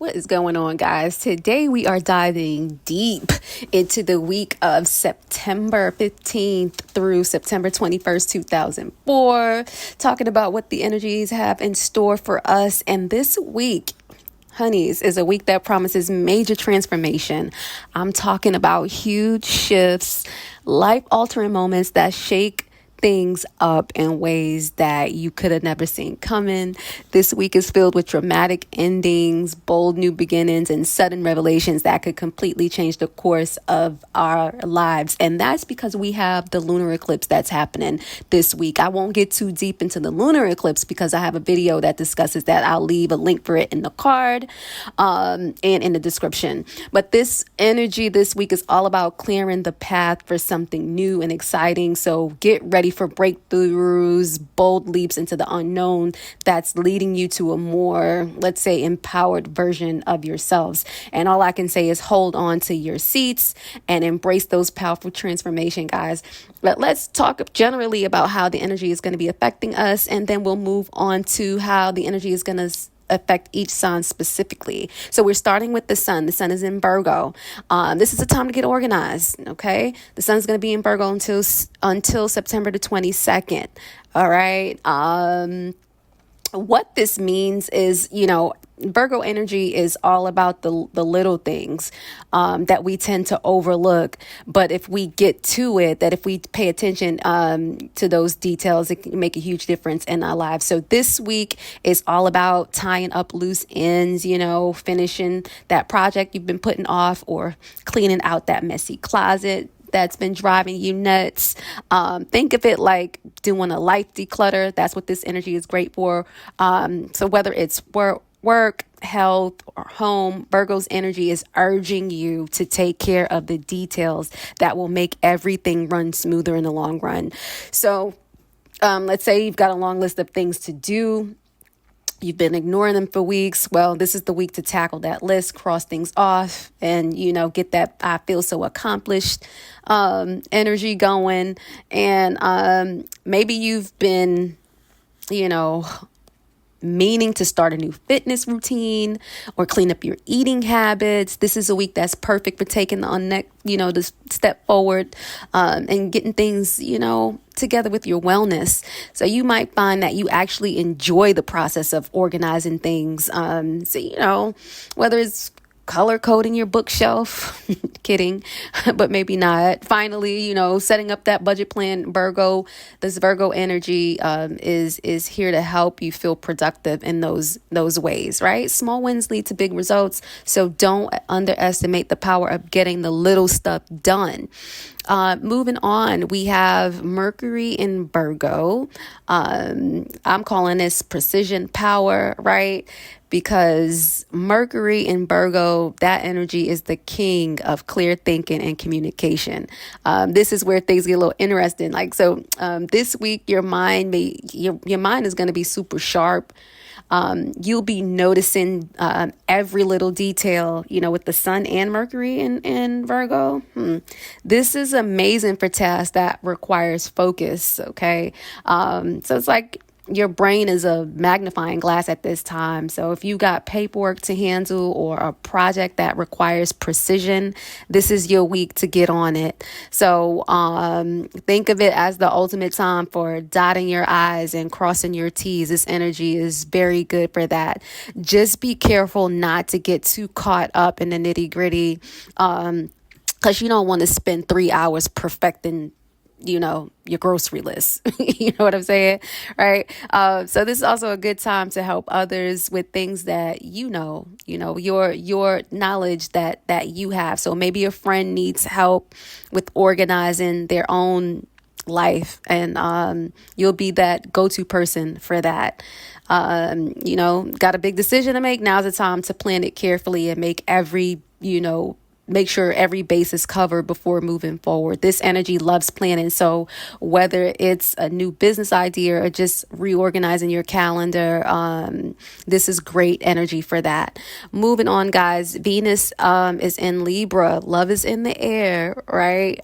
What is going on, guys? Today we are diving deep into the week of September 15th through September 21st, 2004, talking about what the energies have in store for us. And this week, honeys, is a week that promises major transformation. I'm talking about huge shifts, life-altering moments that shake things up in ways that you could have never seen coming. This week is filled with dramatic endings, bold new beginnings, and sudden revelations that could completely change the course of our lives. And that's because we have the lunar eclipse that's happening this week. I won't get too deep into the lunar eclipse because I have a video that discusses that. I'll leave a link for it in the card and in the description. But this energy this week is all about clearing the path for something new and exciting. So get ready for breakthroughs, bold leaps into the unknown that's leading you to a more, let's say, empowered version of yourselves. And all I can say is hold on to your seats and embrace those powerful transformation, guys. But let's talk generally about how the energy is going to be affecting us, and then we'll move on to how the energy is going to affect each sign specifically. So we're starting with the sun. The sun is in Virgo. This is a time to get organized. Okay, the sun is going to be in Virgo until September the 22nd. All right. What this means is, Virgo energy is all about the little things that we tend to overlook. But if we get to it, that if we pay attention to those details, it can make a huge difference in our lives. So this week is all about tying up loose ends, finishing that project you've been putting off, or cleaning out that messy closet that's been driving you nuts. Think of it like doing a life declutter. That's what this energy is great for. So whether it's work, health, or home, Virgo's energy is urging you to take care of the details that will make everything run smoother in the long run. So let's say you've got a long list of things to do. You've been ignoring them for weeks. Well, this is the week to tackle that list, cross things off, and, get that I feel so accomplished energy going. And maybe you've been, meaning to start a new fitness routine or clean up your eating habits. This is a week that's perfect for taking the step forward and getting things, together with your wellness. So you might find that you actually enjoy the process of organizing things. So, whether it's color coding your bookshelf, kidding, but maybe not. Finally, setting up that budget plan. This Virgo energy is here to help you feel productive in those ways, right? Small wins lead to big results. So don't underestimate the power of getting the little stuff done. Moving on, we have Mercury in Virgo. I'm calling this precision power, right? Because Mercury in Virgo, that energy is the king of clear thinking and communication. This is where things get a little interesting. This week, your mind is going to be super sharp. You'll be noticing every little detail, with the sun and Mercury in Virgo. This is amazing for tasks that requires focus, okay? So it's like your brain is a magnifying glass at this time. So if you got paperwork to handle or a project that requires precision, this is your week to get on it. So think of it as the ultimate time for dotting your I's and crossing your T's. This energy is very good for that. Just be careful not to get too caught up in the nitty gritty because you don't want to spend 3 hours perfecting your grocery list. You know what I'm saying? Right. So this is also a good time to help others with things that, your knowledge that you have. So maybe a friend needs help with organizing their own life, and you'll be that go-to person for that. Got a big decision to make. Now's the time to plan it carefully and make sure every base is covered before moving forward. This energy loves planning. So whether it's a new business idea or just reorganizing your calendar, this is great energy for that. Moving on, guys, Venus is in Libra. Love is in the air, right?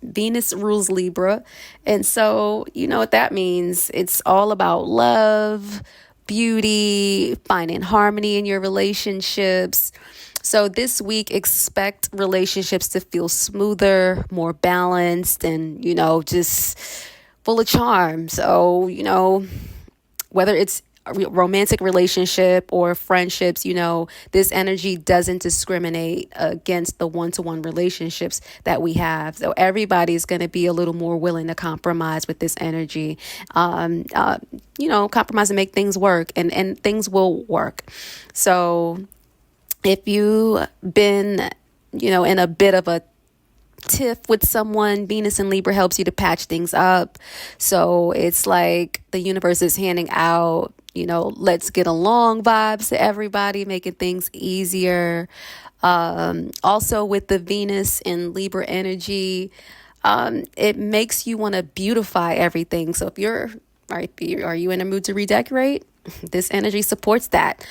Venus rules Libra. And so, you know what that means. It's all about love, beauty, finding harmony in your relationships. So this week, expect relationships to feel smoother, more balanced, and, just full of charm. So, whether it's a romantic relationship or friendships, this energy doesn't discriminate against the one-to-one relationships that we have. So everybody's going to be a little more willing to compromise with this energy, compromise and make things work, and things will work. So if you've been, in a bit of a tiff with someone, Venus in Libra helps you to patch things up. So it's like the universe is handing out, let's get along vibes to everybody, making things easier. Also with the Venus in Libra energy, it makes you want to beautify everything. So are you in a mood to redecorate? This energy supports that.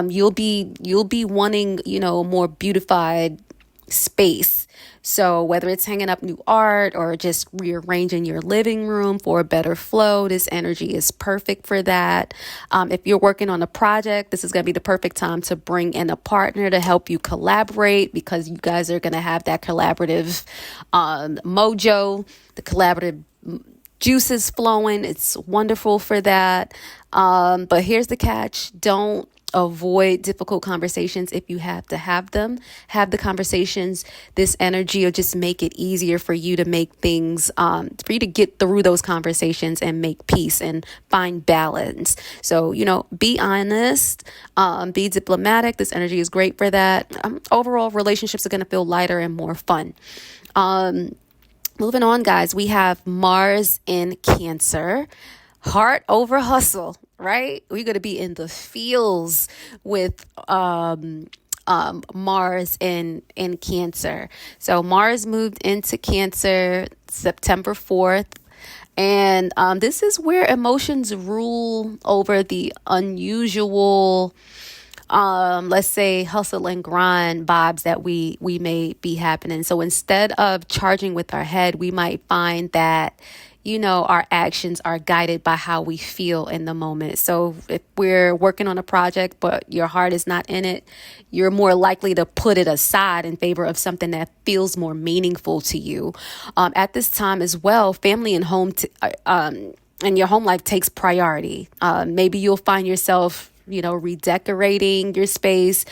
You'll be wanting, more beautified space. So whether it's hanging up new art or just rearranging your living room for a better flow, this energy is perfect for that. If you're working on a project, this is going to be the perfect time to bring in a partner to help you collaborate, because you guys are going to have that collaborative mojo, the collaborative juices flowing. It's wonderful for that. But here's the catch. Don't avoid difficult conversations if you have to have them. Have the conversations. This energy will just make it easier for you to make things, for you to get through those conversations and make peace and find balance. So, be honest, be diplomatic. This energy is great for that. Overall, relationships are going to feel lighter and more fun. Moving on, guys, we have Mars in Cancer. Heart over hustle, right? We're going to be in the feels with Mars in Cancer. So Mars moved into Cancer September 4th. And this is where emotions rule over the unusual, let's say, hustle and grind vibes that we may be happening. So instead of charging with our head, we might find that our actions are guided by how we feel in the moment. So if we're working on a project, but your heart is not in it, you're more likely to put it aside in favor of something that feels more meaningful to you. At this time as well, family and home and your home life takes priority. Maybe you'll find yourself, redecorating your space,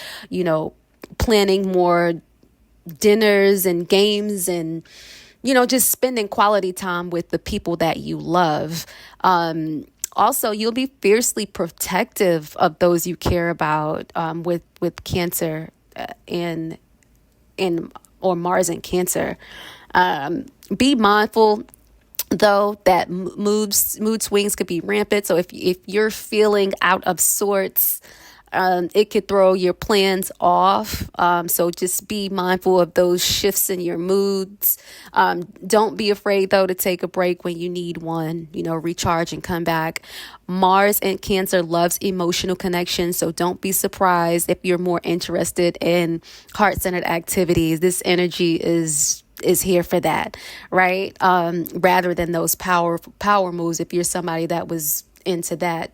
planning more dinners and games and just spending quality time with the people that you love. Also, you'll be fiercely protective of those you care about with Cancer or Mars in Cancer. Be mindful, though, that mood swings could be rampant. So if you're feeling out of sorts, it could throw your plans off. So just be mindful of those shifts in your moods. Don't be afraid, though, to take a break when you need one, recharge and come back. Mars in Cancer loves emotional connection. So don't be surprised if you're more interested in heart-centered activities. This energy is here for that, right? Rather than those power moves. If you're somebody that was into that,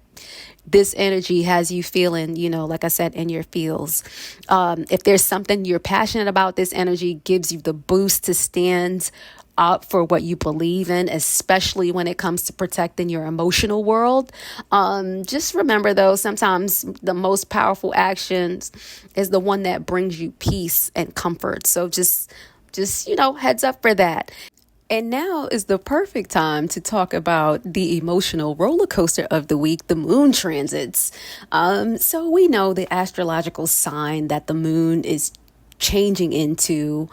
this energy has you feeling, like I said, in your feels. If there's something you're passionate about, this energy gives you the boost to stand up for what you believe in, especially when it comes to protecting your emotional world. Just remember, though, sometimes the most powerful actions is the one that brings you peace and comfort. So just heads up for that. And now is the perfect time to talk about the emotional roller coaster of the week, the moon transits. So we know the astrological sign that the moon is changing into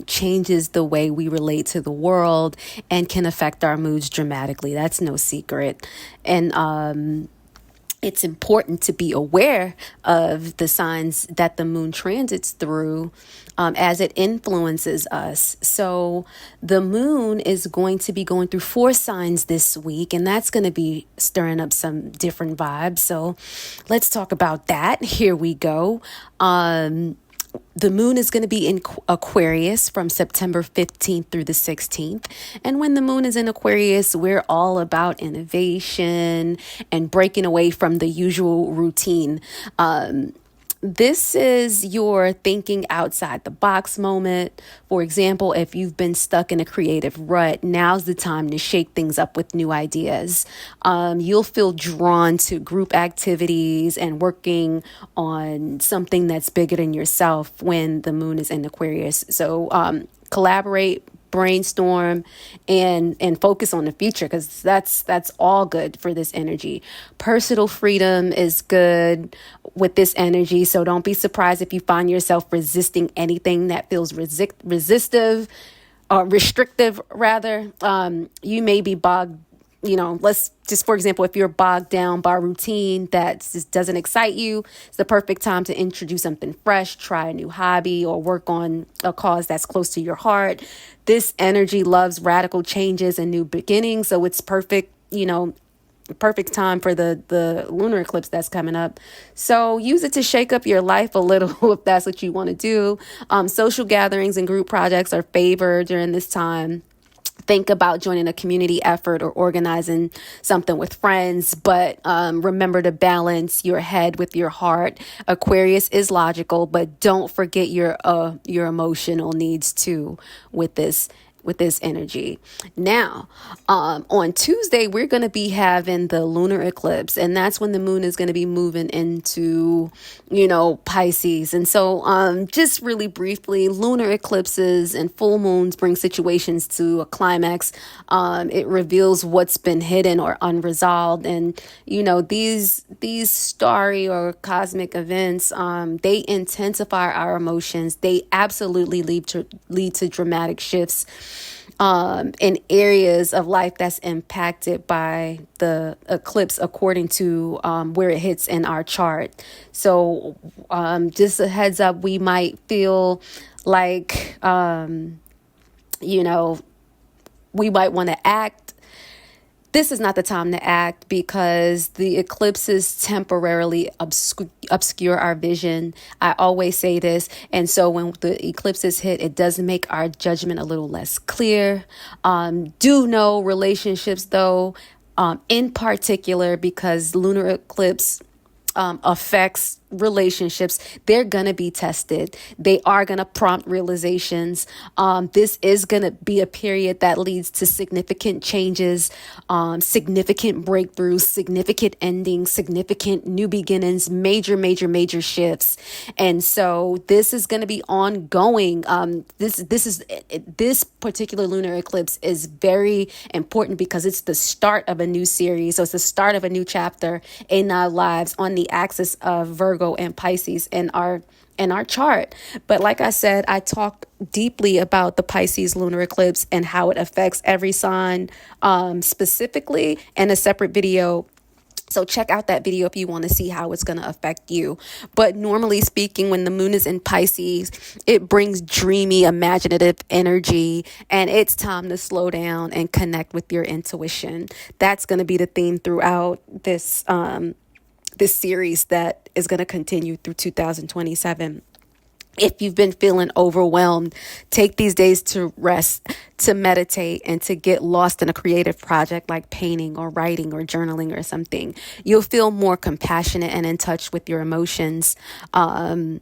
changes the way we relate to the world and can affect our moods dramatically. That's no secret. And it's important to be aware of the signs that the moon transits through as it influences us. So the moon is going to be going through 4 signs this week, and that's going to be stirring up some different vibes. So let's talk about that. Here we go. The moon is going to be in Aquarius from September 15th through the 16th. And when the moon is in Aquarius, we're all about innovation and breaking away from the usual routine. This is your thinking outside the box moment. For example, if you've been stuck in a creative rut, now's the time to shake things up with new ideas. You'll feel drawn to group activities and working on something that's bigger than yourself when the moon is in Aquarius. So collaborate, brainstorm, and focus on the future, because that's all good for this energy. Personal freedom is good with this energy, so don't be surprised if you find yourself resisting anything that feels resistive or restrictive rather. You may be bogged, let's just, for example, if you're bogged down by routine that just doesn't excite you, it's the perfect time to introduce something fresh, try a new hobby, or work on a cause that's close to your heart. This energy loves radical changes and new beginnings, so it's perfect, perfect time for the lunar eclipse that's coming up. So use it to shake up your life a little if that's what you want to do. Social gatherings and group projects are favored during this time. Think about joining a community effort or organizing something with friends, but remember to balance your head with your heart. Aquarius is logical, but don't forget your emotional needs too with this energy. Now, on Tuesday, we're going to be having the lunar eclipse, and that's when the moon is going to be moving into, Pisces. And so, just really briefly, lunar eclipses and full moons bring situations to a climax. It reveals what's been hidden or unresolved. And, these starry or cosmic events, they intensify our emotions. They absolutely lead to dramatic shifts in areas of life that's impacted by the eclipse according to where it hits in our chart. So just a heads up, we might feel like, we might want to act. This is not the time to act because the eclipses temporarily obscure our vision. I always say this. And so when the eclipses hit, it does make our judgment a little less clear. Do know relationships, though, in particular, because lunar eclipse affects relationships, they're going to be tested. They are going to prompt realizations. This is going to be a period that leads to significant changes, significant breakthroughs, significant endings, significant new beginnings, major shifts. And so this is going to be ongoing. This particular lunar eclipse is very important because it's the start of a new series. So it's the start of a new chapter in our lives on the axis of Virgo and Pisces in our chart. But like I said, I talked deeply about the Pisces lunar eclipse and how it affects every sign specifically in a separate video. So check out that video if you want to see how it's going to affect you. But normally speaking, when the moon is in Pisces, it brings dreamy, imaginative energy, and it's time to slow down and connect with your intuition. That's going to be the theme throughout this series that is going to continue through 2027. If you've been feeling overwhelmed, take these days to rest, to meditate, and to get lost in a creative project like painting or writing or journaling or something. You'll feel more compassionate and in touch with your emotions to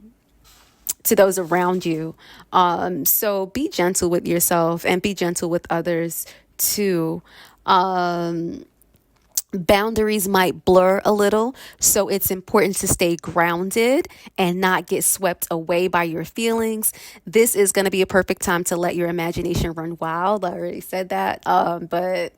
those around you. So be gentle with yourself and be gentle with others too. Boundaries might blur a little, so it's important to stay grounded and not get swept away by your feelings. This is going to be a perfect time to let your imagination run wild. I already said that, but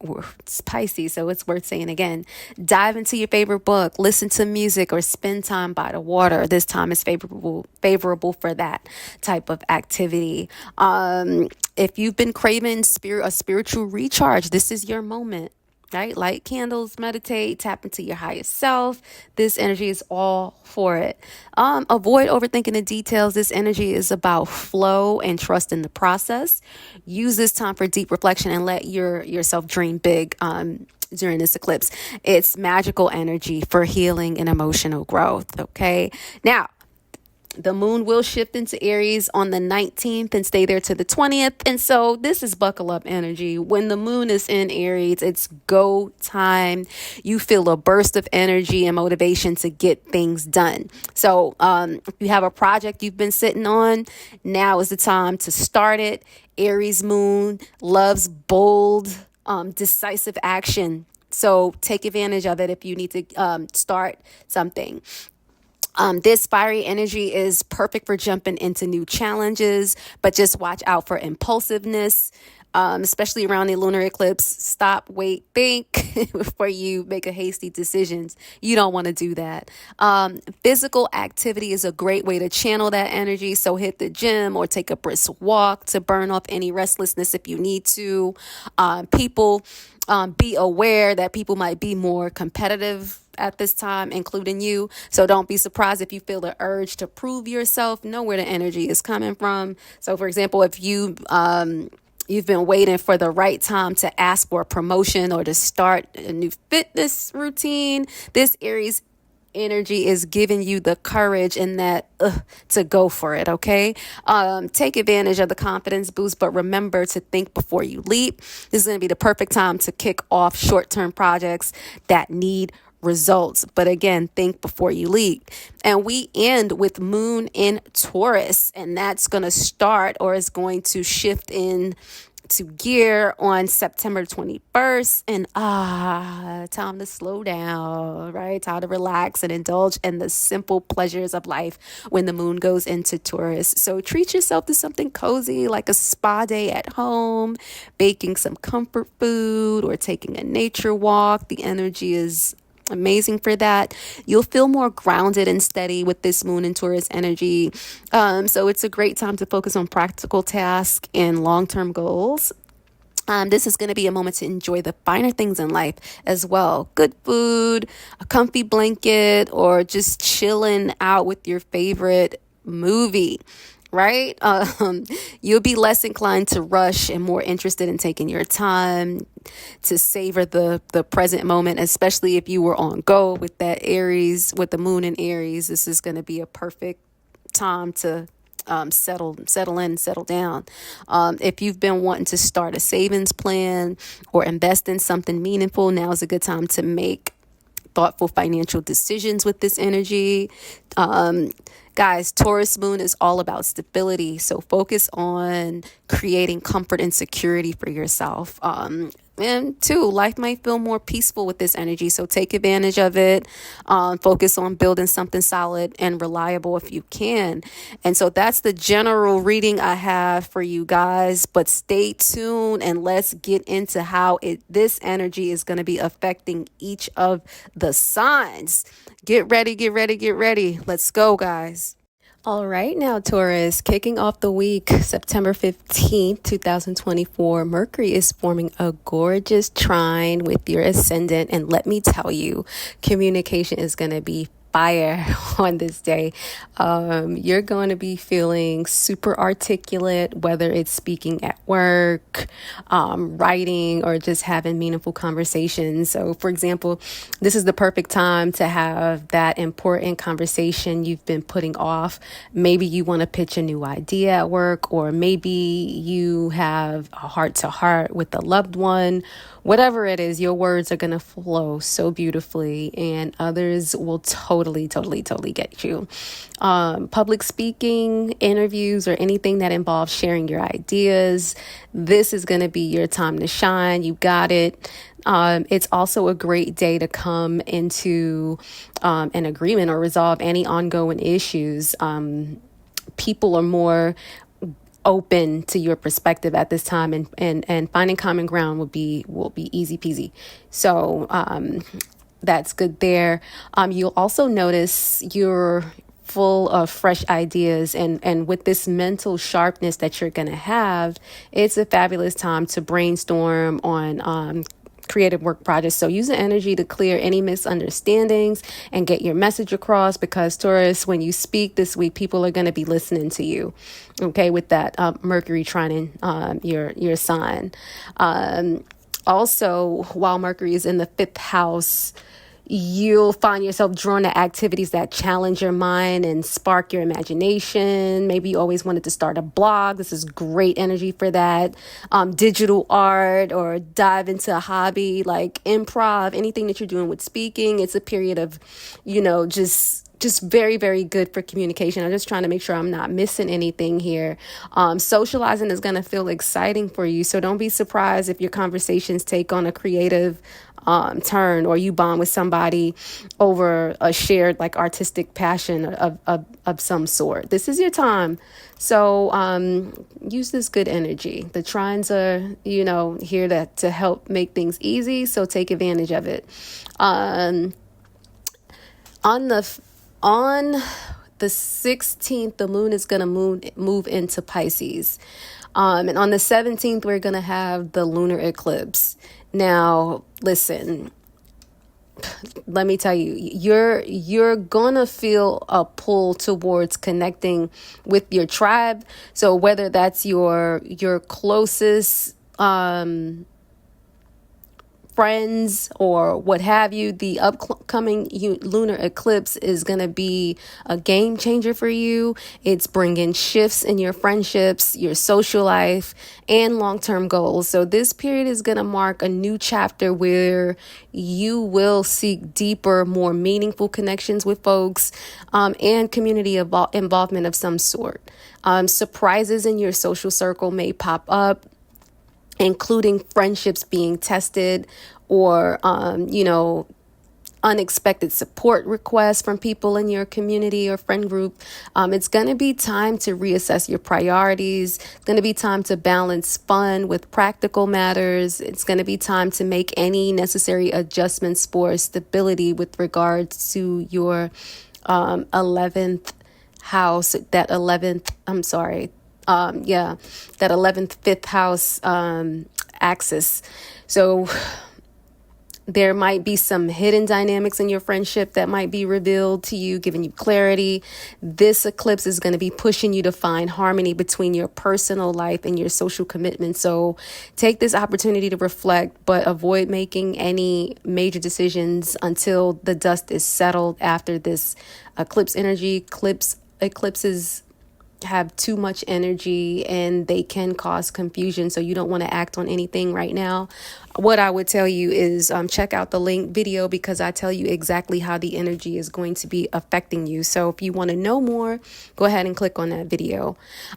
it's Pisces, so it's worth saying again. Dive into your favorite book, listen to music, or spend time by the water. This time is favorable for that type of activity. If you've been craving a spiritual recharge, this is your moment. Right? Light candles, meditate, tap into your highest self. This energy is all for it. Avoid overthinking the details. This energy is about flow and trust in the process. Use this time for deep reflection and let yourself dream big during this eclipse. It's magical energy for healing and emotional growth. Okay. Now, The moon will shift into Aries on the 19th and stay there to the 20th. And so this is buckle up energy. When the moon is in Aries, it's go time. You feel a burst of energy and motivation to get things done. So if you have a project you've been sitting on, now is the time to start it. Aries moon loves bold, decisive action. So take advantage of it if you need to start something. This fiery energy is perfect for jumping into new challenges, but just watch out for impulsiveness, especially around the lunar eclipse. Stop, wait, think before you make a hasty decisions. You don't want to do that. Physical activity is a great way to channel that energy. So hit the gym or take a brisk walk to burn off any restlessness if you need to. Be aware that people might be more competitive at this time, including you. So don't be surprised if you feel the urge to prove yourself. Know where the energy is coming from. So, for example, if you've been waiting for the right time to ask for a promotion or to start a new fitness routine, this Aries energy is giving you the courage and that to go for it. Okay. Take advantage of the confidence boost, but remember to think before you leap. This is going to be the perfect time to kick off short-term projects that need results. But again, think before you leap. And we end with moon in Taurus, and that's going to start or is going to shift in to gear on September 21st. And time to slow down, right? Time to relax and indulge in the simple pleasures of life when the moon goes into Taurus. So treat yourself to something cozy like a spa day at home, baking some comfort food, or taking a nature walk. The energy is amazing for that. You'll feel more grounded and steady with this moon and Taurus energy. So it's a great time to focus on practical tasks and long-term goals. This is going to be a moment to enjoy the finer things in life as well. Good food, a comfy blanket, or just chilling out with your favorite movie. Right? You'll be less inclined to rush and more interested in taking your time to savor the present moment, especially if you were on go with that Aries, with the moon in Aries. This is going to be a perfect time to settle in, settle down. If you've been wanting to start a savings plan or invest in something meaningful, now is a good time to make thoughtful financial decisions with this energy. Guys, Taurus moon is all about stability. So focus on creating comfort and security for yourself. And two, life might feel more peaceful with this energy. So take advantage of it. Focus on building something solid and reliable if you can. And so that's the general reading I have for you guys. But stay tuned and let's get into how this energy is going to be affecting each of the signs. Get ready, get ready, get ready. Let's go, guys. All right, now Taurus, kicking off the week, September 15th, 2024, Mercury is forming a gorgeous trine with your ascendant. And let me tell you, communication is going to be fire on this day. You're going to be feeling super articulate, whether it's speaking at work, writing, or just having meaningful conversations. So, for example, this is the perfect time to have that important conversation you've been putting off. Maybe you want to pitch a new idea at work, or maybe you have a heart-to-heart with a loved one. Whatever it is, your words are going to flow so beautifully, and others will totally get you. Public speaking, interviews, or anything that involves sharing your ideas, this is going to be your time to shine. You got it. It's also a great day to come into an agreement or resolve any ongoing issues. People are more open to your perspective at this time, and finding common ground will be easy peasy. So that's good there. You'll also notice you're full of fresh ideas, and with this mental sharpness that you're going to have, it's a fabulous time to brainstorm on creative work projects. So use the energy to clear any misunderstandings and get your message across, because Taurus, when you speak this week, people are going to be listening to you. Okay, with that Mercury trining your sign. Also, while Mercury is in the fifth house, You'll find yourself drawn to activities that challenge your mind and spark your imagination. Maybe you always wanted to start a blog. This is great energy for that. Digital art, or dive into a hobby like improv, anything that you're doing with speaking. It's a period of, just very, very good for communication. I'm just trying to make sure I'm not missing anything here. Socializing is going to feel exciting for you. So don't be surprised if your conversations take on a creative turn, or you bond with somebody over a shared artistic passion of some sort. This is your time. So use this good energy. The trines are, here to help make things easy. So take advantage of it. On the 16th, the moon is going to move into Pisces. And on the 17th, we're going to have the lunar eclipse. Now, listen, let me tell you, you're going to feel a pull towards connecting with your tribe. So whether that's your closest friends or what have you, the upcoming lunar eclipse is going to be a game changer for you. It's bringing shifts in your friendships, your social life, and long-term goals. So this period is going to mark a new chapter where you will seek deeper, more meaningful connections with folks, and community involvement of some sort. Surprises in your social circle may pop up, including friendships being tested, or, unexpected support requests from people in your community or friend group. It's going to be time to reassess your priorities. It's going to be time to balance fun with practical matters. It's going to be time to make any necessary adjustments for stability with regards to your 11th house, that 11th, fifth house axis. So there might be some hidden dynamics in your friendship that might be revealed to you, giving you clarity. This eclipse is going to be pushing you to find harmony between your personal life and your social commitment. So take this opportunity to reflect, but avoid making any major decisions until the dust is settled after this eclipse energy. Eclipses have too much energy and they can cause confusion, so you don't want to act on anything right now. What I would tell you is check out the link video, because I tell you exactly how the energy is going to be affecting you. So if you want to know more, go ahead and click on that video.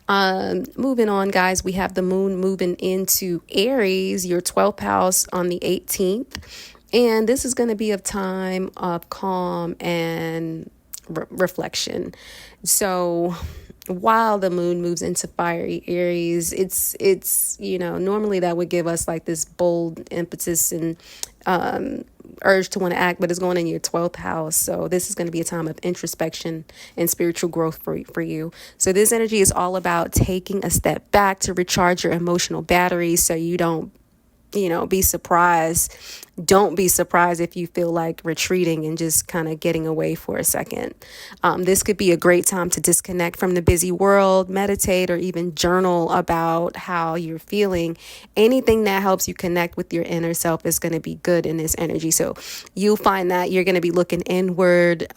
Moving on, guys, we have the moon moving into Aries, your 12th house, on the 18th. And this is going to be a time of calm and reflection. So while the moon moves into fiery Aries, it's normally that would give us this bold impetus and urge to want to act, but it's going in your 12th house. So this is going to be a time of introspection and spiritual growth for you. So this energy is all about taking a step back to recharge your emotional batteries, so you don't be surprised. Don't be surprised if you feel like retreating and just kind of getting away for a second. This could be a great time to disconnect from the busy world, meditate, or even journal about how you're feeling. Anything that helps you connect with your inner self is going to be good in this energy. So you'll find that you're going to be looking inward,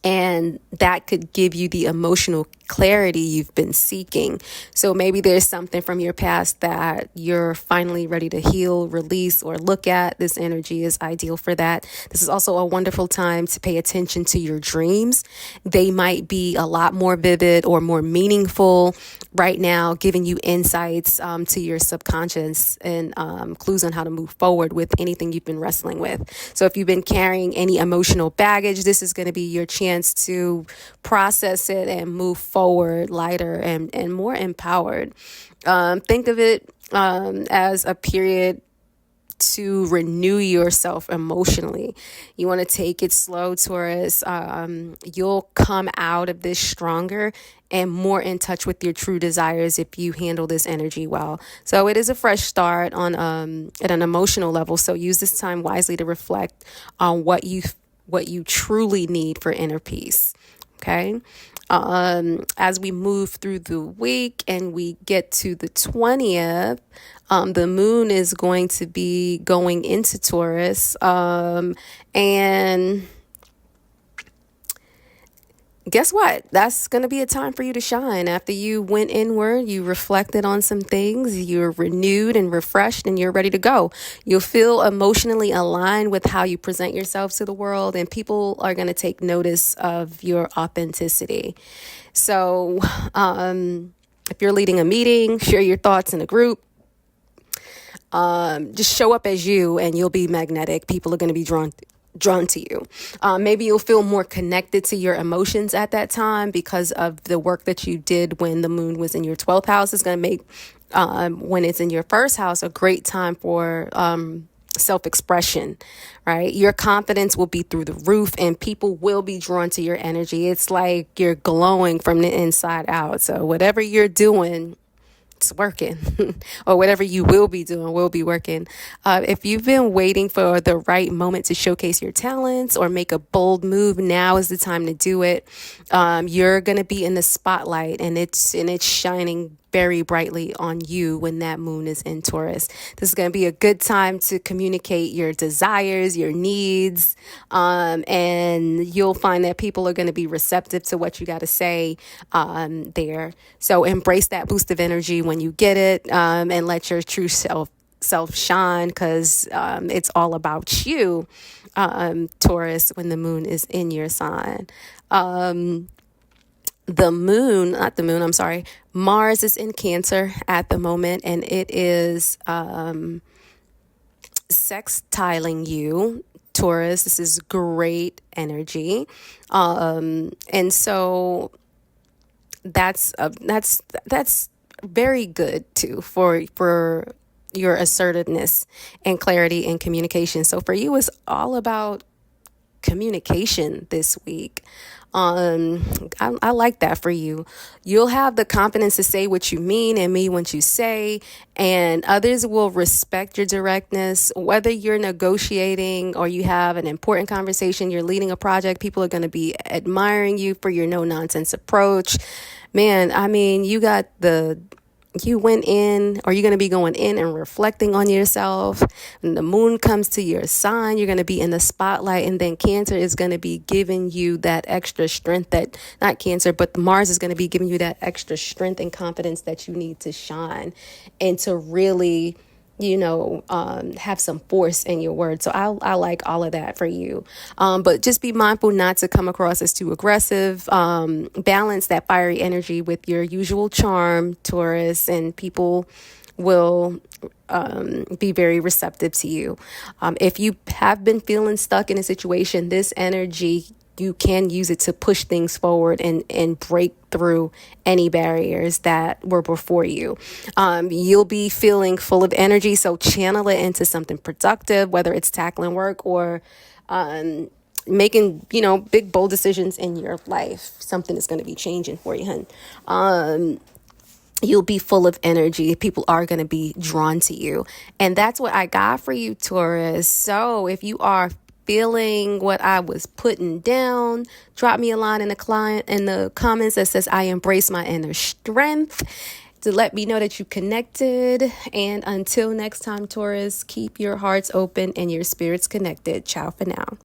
and that could give you the emotional clarity you've been seeking. So maybe there's something from your past that you're finally ready to heal, release, or look at. This energy is ideal for that. This is also a wonderful time to pay attention to your dreams. They might be a lot more vivid or more meaningful right now, giving you insights to your subconscious and clues on how to move forward with anything you've been wrestling with. So if you've been carrying any emotional baggage, this is going to be your chance to process it and move forward lighter and more empowered. Think of it as a period to renew yourself emotionally. You want to take it slow, Taurus. You'll come out of this stronger and more in touch with your true desires if you handle this energy well. So it is a fresh start on at an emotional level. So use this time wisely to reflect on what you truly need for inner peace. Okay. As we move through the week and we get to the 20th, the moon is going to be going into Taurus. And guess what? That's going to be a time for you to shine. After you went inward, you reflected on some things, you're renewed and refreshed, and you're ready to go. You'll feel emotionally aligned with how you present yourself to the world, and people are going to take notice of your authenticity. So if you're leading a meeting, share your thoughts in a group. Just show up as you, and you'll be magnetic. People are going to be drawn to you. Maybe you'll feel more connected to your emotions at that time because of the work that you did when the moon was in your 12th house. Is going to make when it's in your first house a great time for self-expression, right? Your confidence will be through the roof, and people will be drawn to your energy. It's like you're glowing from the inside out. So whatever you're doing, it's working. Or whatever you will be doing will be working. If you've been waiting for the right moment to showcase your talents or make a bold move, now is the time to do it. You're going to be in the spotlight, and it's shining very brightly on you when that moon is in Taurus. This is going to be a good time to communicate your desires, your needs, and you'll find that people are going to be receptive to what you got to say there. So embrace that boost of energy when you get it, and let your true self shine, because it's all about you, Taurus, when the moon is in your sign. Mars is in Cancer at the moment, and it is sextiling you, Taurus. This is great energy. And so that's very good too for your assertiveness and clarity and communication. So for you, it's all about communication this week. I like that for you. You'll have the confidence to say what you mean and mean what you say, and others will respect your directness. Whether you're negotiating or you have an important conversation, you're leading a project, people are going to be admiring you for your no-nonsense approach. Man, I mean, you went in, or you're going to be going in and reflecting on yourself. When the moon comes to your sign, you're going to be in the spotlight, and then Cancer is going to be giving you that extra strength not Cancer, but Mars is going to be giving you that extra strength and confidence that you need to shine and to really, have some force in your words. So I like all of that for you. But just be mindful not to come across as too aggressive. Balance that fiery energy with your usual charm, Taurus, and people will be very receptive to you. If you have been feeling stuck in a situation, this energy, you can use it to push things forward and break through any barriers that were before you. You'll be feeling full of energy, so channel it into something productive, whether it's tackling work or making, big, bold decisions in your life. Something is going to be changing for you, hun. You'll be full of energy. People are going to be drawn to you. And that's what I got for you, Taurus. So if you are feeling what I was putting down, drop me a line in the comments that says I embrace my inner strength, to let me know that you connected. And until next time, Taurus, keep your hearts open and your spirits connected. Ciao for now.